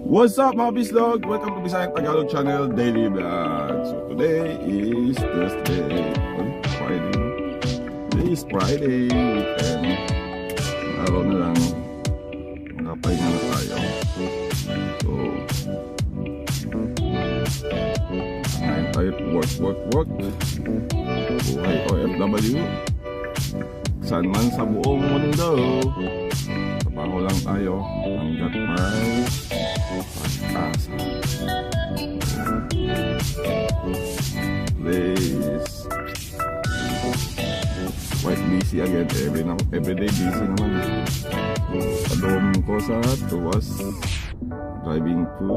What's up mga VisLog? Welcome to Visayang Tagalog channel daily vlog. So today is Thursday, Friday. Today is Friday, weekend. Araw na lang, nakapahinga na tayo. So ngayon tayo work. Buhay OFW. Saan man sa buong mundo, trabaho lang tayo hanggat may pag-asa. Please, quite busy again. Every day busy naman. Padom ko sa tuwas driving to,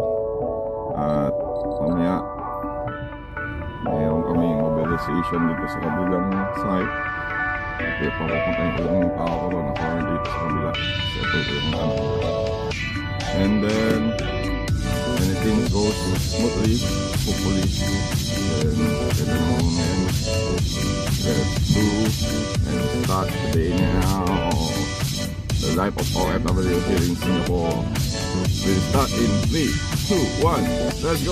at mamaya mayroon kaming mobilization dito sa kabilang site. Kaya papapuntahin ko lang yung tao ko ron ako dito sa kabila. Settle ko yung ano. And then anything goes smoothly, hopefully. Then let's do and start the day now. The life of OFW here in Singapore will start in 3, 2, 1. Let's go.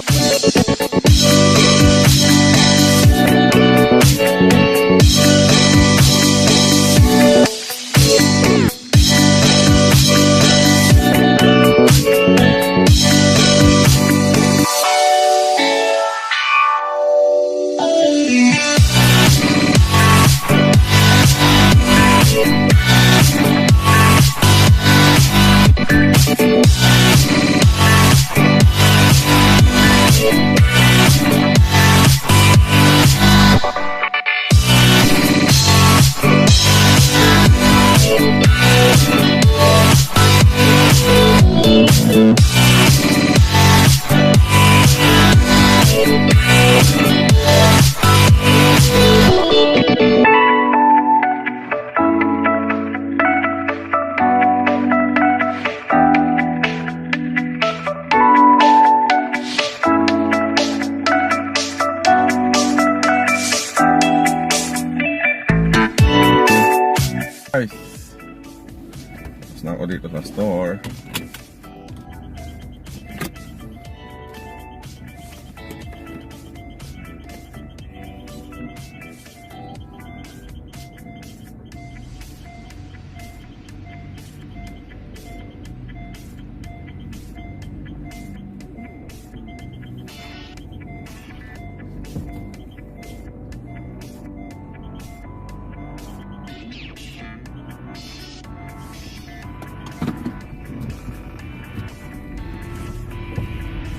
Guys, tapos na ako dito sa store.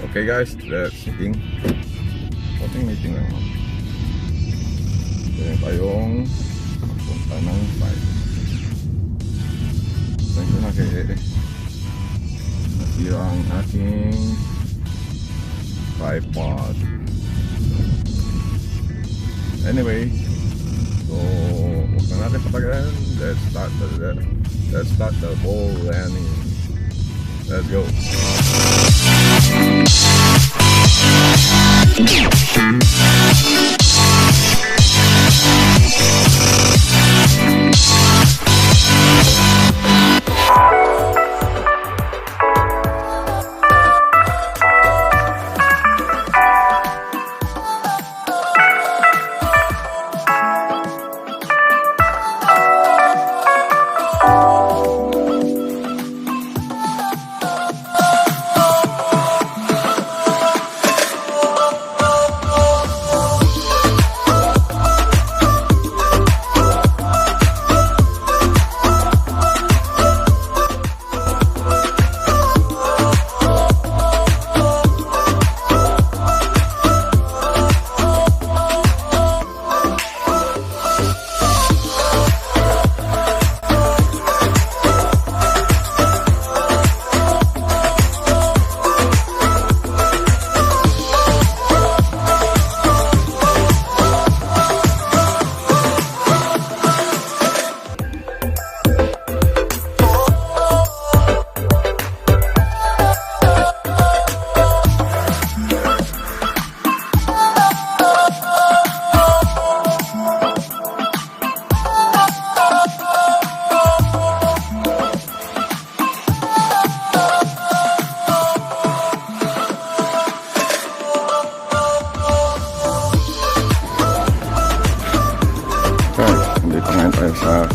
Okay guys, let's meeting lang. Kaya tayong magpunta ng site. Thank you na kaya nasira ang aking tripod. Anyway, so huwag na natin patagalan. Let's start the ball landing. Let's go.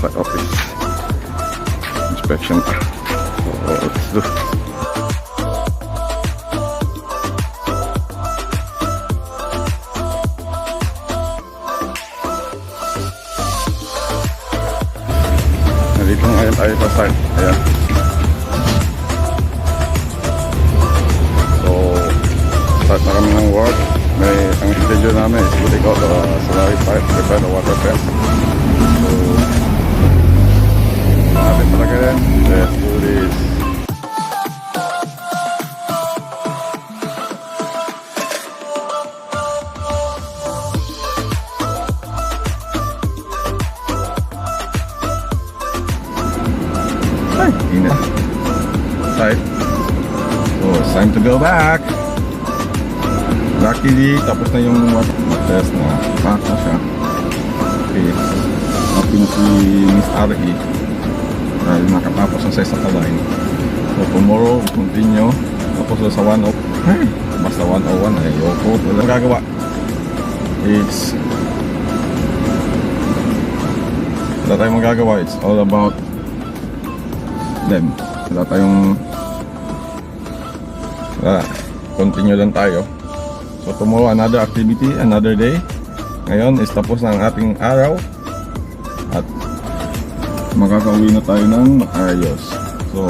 site office. Inspection pa. So, let's do. Nandito ngayon tayo sa site. Ayan. So, start na kami ng work. Ang schedule namin is to take out the salary pipe, prepare the water test. So, natin talaga yan. Let's do this. Ay, init. Side. So, it's time to go back. Luckily, tapos na yung test na pass na siya. Okay. Happy na si Miss R.E. dahil nakatapos na siya sa line. So tomorrow, continue. Tapos sa 101. Ay, basta 101 ay yoko. Walang gagawa. It's wala tayong magagawa. It's all about them. Wala tayong continue lang tayo. So tomorrow another activity, another day. Ngayon is tapos na ang ating araw at makakauwi na tayo ng maayos. So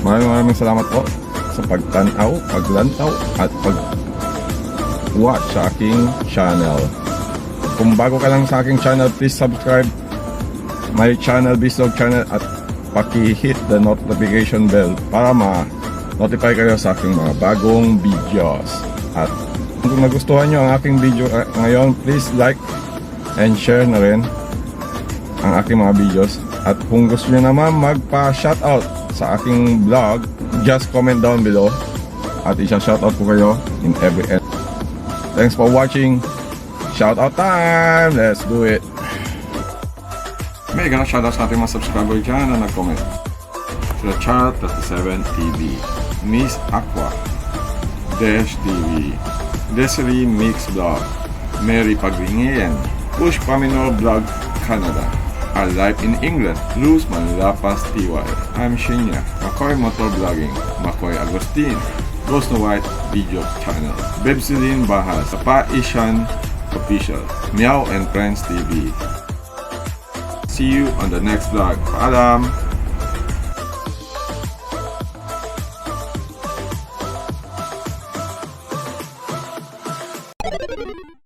maraming salamat po sa pagtanaw, paglantaw at pag-watch sa aking channel. Kung bago ka lang sa aking channel, please subscribe my channel, VisLog channel, at paki-hit the notification bell para ma-notify kayo sa aking mga bagong videos. At kung nagustuhan nyo ang aking video ngayon, please like and share na rin ang aking mga videos. At kung gusto nyo naman magpa-shoutout sa aking vlog, just comment down below at isa-shoutout ko kayo in every end. Thanks for watching. Shoutout time! Let's do it! May gana shoutout sa ating mga subscriber dyan na nag-comment. Sila Chat 37 TV, Miss Aqua, Dash TV, Desiree Mix Vlog, Mary Paglingayan, Push Paminor Vlog Canada, Our Life in England, Luz Manlapas TY, I'm Shinya, Makoy Motor Vlogging, Makoy Agustin, Ghost No White Video Channel, Bebsilin Bahal, Sapa Ishan Official, Meow and Friends TV. See you on the next vlog. Paalam!